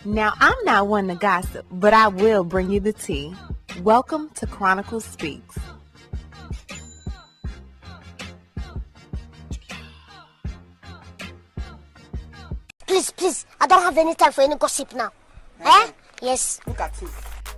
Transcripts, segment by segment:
Now, I'm not one to gossip, but I will bring you the tea. Welcome to Chronicle Speaks. Please, I don't have any time for any gossip now. Eh? Yes. Look at you.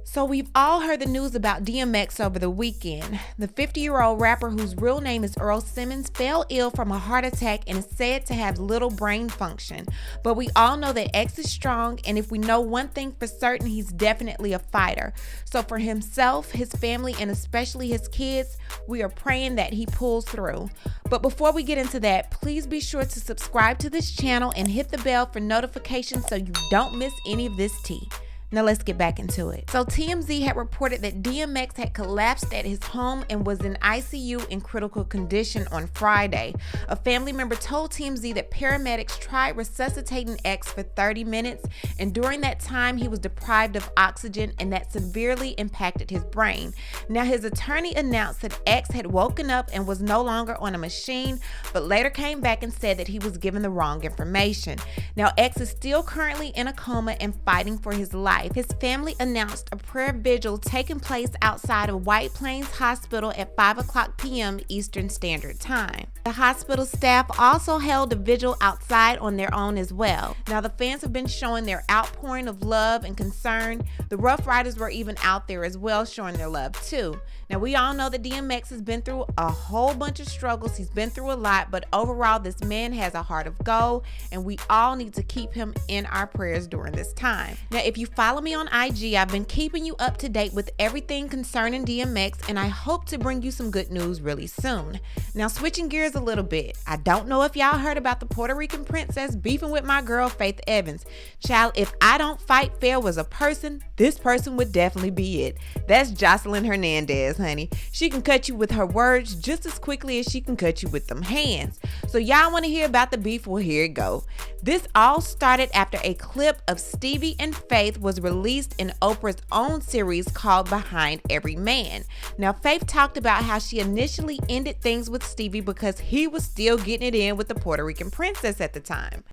So we've all heard the news about DMX over the weekend. The 50-year-old rapper, whose real name is Earl Simmons, fell ill from a heart attack and is said to have little brain function. But we all know that X is strong, and if we know one thing for certain, he's definitely a fighter. So for himself, his family, and especially his kids, we are praying that he pulls through. But before we get into that, please be sure to subscribe to this channel and hit the bell for notifications so you don't miss any of this tea. Now let's get back into it. So TMZ had reported that DMX had collapsed at his home and was in ICU in critical condition on Friday. A family member told TMZ that paramedics tried resuscitating X for 30 minutes, and during that time he was deprived of oxygen, and that severely impacted his brain. Now his attorney announced that X had woken up and was no longer on a machine, but later came back and said that he was given the wrong information. Now X is still currently in a coma and fighting for his life. His family announced a prayer vigil taking place outside of White Plains Hospital at 5:00 p.m. Eastern Standard Time. The hospital staff also held a vigil outside on their own as well. Now the fans have been showing their outpouring of love and concern. The Rough Riders were even out there as well, showing their love too. Now we all know that DMX has been through a whole bunch of struggles. He's been through a lot, but overall this man has a heart of gold, and we all need to keep him in our prayers during this time. Now if you follow me on IG, I've been keeping you up to date with everything concerning DMX, and I hope to bring you some good news really soon. Now switching gears a little bit, I don't know if y'all heard about the Puerto Rican princess beefing with my girl Faith Evans. Child, if I don't fight fair was a person, this person would definitely be it. That's Joseline Hernandez, honey. She can cut you with her words just as quickly as she can cut you with them hands. So y'all want to hear about the beef? Well, here it go. This all started after a clip of Stevie and Faith was released in Oprah's own series called Behind Every Man. Now Faith talked about how she initially ended things with Stevie because he was still getting it in with the Puerto Rican princess at the time.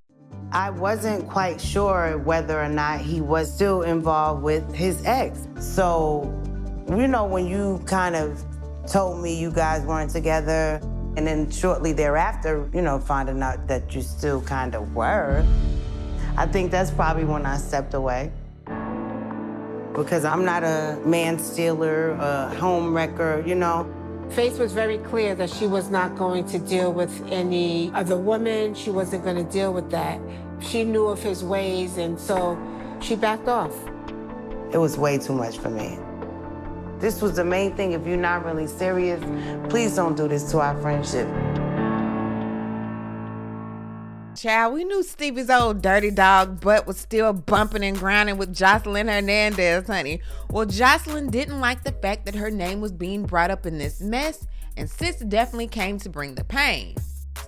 I wasn't quite sure whether or not he was still involved with his ex. So, you know, when you kind of told me you guys weren't together, and then shortly thereafter, you know, finding out that you still kind of were, I think that's probably when I stepped away. Because I'm not a man stealer, a home wrecker, you know. Faith was very clear that she was not going to deal with any other woman. She wasn't going to deal with that. She knew of his ways, and so she backed off. It was way too much for me. This was the main thing. If you're not really serious, please don't do this to our friendship. Child, we knew Stevie's old dirty dog butt was still bumping and grinding with Joseline Hernandez, honey. Well, Joseline didn't like the fact that her name was being brought up in this mess, and sis definitely came to bring the pain.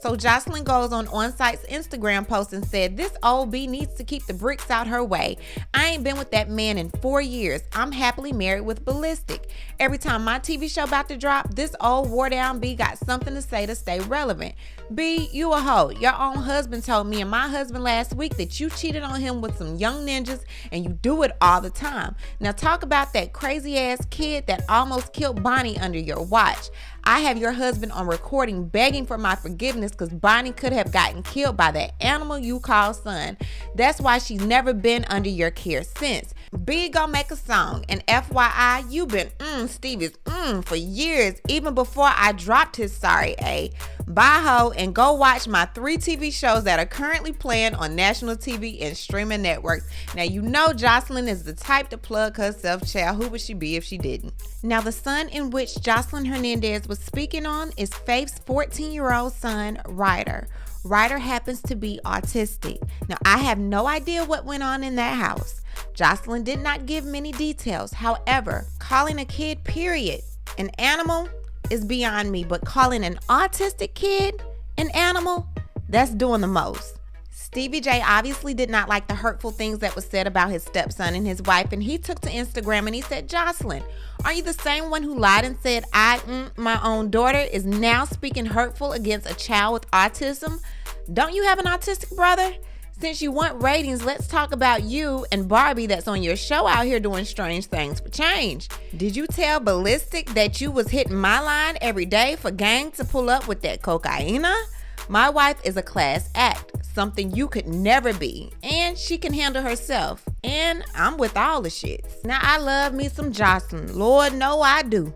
So Joseline goes on site's Instagram post and said, "This old B needs to keep the bricks out her way. I ain't been with that man in 4 years. I'm happily married with Ballistic. Every time my TV show about to drop, this old wore down B got something to say to stay relevant. B, you a hoe. Your own husband told me and my husband last week that you cheated on him with some young ninjas, and you do it all the time. Now talk about that crazy ass kid that almost killed Bonnie under your watch. I have your husband on recording begging for my forgiveness because Bonnie could have gotten killed by that animal you call son. That's why she's never been under your care since. B gonna make a song, and FYI, you been Stevie's for years, even before I dropped his sorry A. Bye ho, and go watch my 3 TV shows that are currently playing on national TV and streaming networks." Now you know Joseline is the type to plug herself, child. Who would she be if she didn't? Now the son in which Joseline Hernandez was speaking on is Faith's 14-year-old son, Ryder. Ryder happens to be autistic. Now I have no idea what went on in that house. Joseline did not give many details. However, calling a kid, period, an animal is beyond me, but calling an autistic kid an animal, that's doing the most. Stevie J obviously did not like the hurtful things that was said about his stepson and his wife, and he took to Instagram and he said, "Joseline, are you the same one who lied and said my own daughter is now speaking hurtful against a child with autism? Don't you have an autistic brother?" Since you want ratings, let's talk about you and Barbie that's on your show out here doing strange things for change. Did you tell Ballistic that you was hitting my line every day for gang to pull up with that cocaina? My wife is a class act, something you could never be, and she can handle herself. And I'm with all the shits. Now I love me some Joseline. Lord, no I do.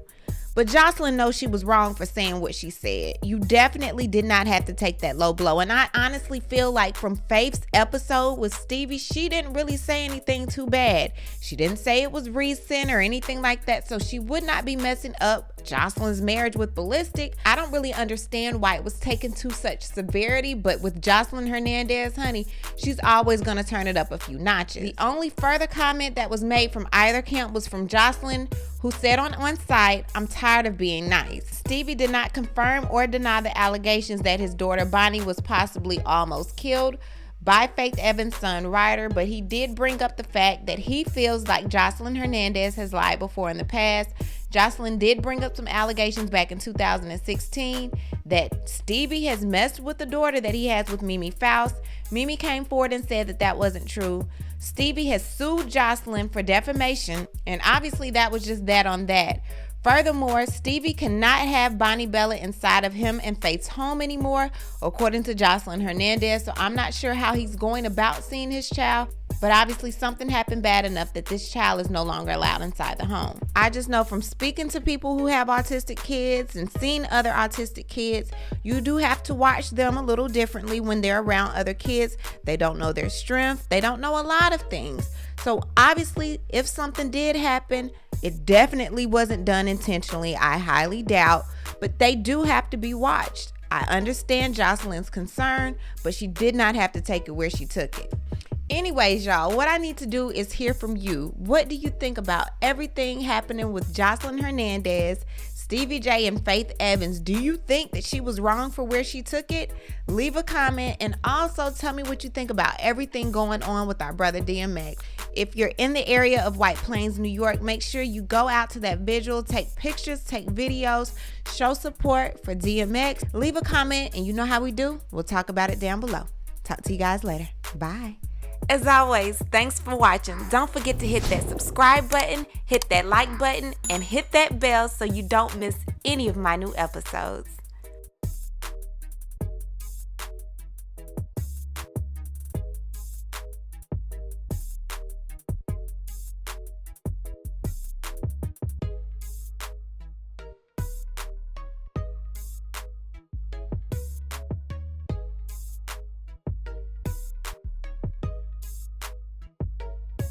But Joseline knows she was wrong for saying what she said. You definitely did not have to take that low blow. And I honestly feel like from Faith's episode with Stevie, she didn't really say anything too bad. She didn't say it was recent or anything like that, so she would not be messing up Joseline's marriage with Ballistic. I don't really understand why it was taken to such severity, but with Joseline Hernandez, honey, she's always gonna turn it up a few notches. The only further comment that was made from either camp was from Joseline, who said on site, "I'm tired of being nice." Stevie did not confirm or deny the allegations that his daughter Bonnie was possibly almost killed by Faith Evans' son Ryder, but he did bring up the fact that he feels like Joseline Hernandez has lied before in the past. Joseline did bring up some allegations back in 2016 that Stevie has messed with the daughter that he has with Mimi Faust. Mimi came forward and said that that wasn't true. Stevie has sued Joseline for defamation, and obviously that was just that on that. Furthermore, Stevie cannot have Bonnie Bella inside of him and Faith's home anymore, according to Joseline Hernandez, so I'm not sure how he's going about seeing his child, but obviously something happened bad enough that this child is no longer allowed inside the home. I just know from speaking to people who have autistic kids and seeing other autistic kids, you do have to watch them a little differently when they're around other kids. They don't know their strength. They don't know a lot of things. So obviously, if something did happen, it definitely wasn't done intentionally. I highly doubt, but they do have to be watched. I understand Joseline's concern, but she did not have to take it where she took it. Anyways, y'all, what I need to do is hear from you. What do you think about everything happening with Joseline Hernandez, Stevie J, and Faith Evans? Do you think that she was wrong for where she took it? Leave a comment and also tell me what you think about everything going on with our brother DMX. If you're in the area of White Plains, New York, make sure you go out to that vigil, take pictures, take videos, show support for DMX. Leave a comment and you know how we do. We'll talk about it down below. Talk to you guys later. Bye. As always, thanks for watching. Don't forget to hit that subscribe button, hit that like button, and hit that bell so you don't miss any of my new episodes.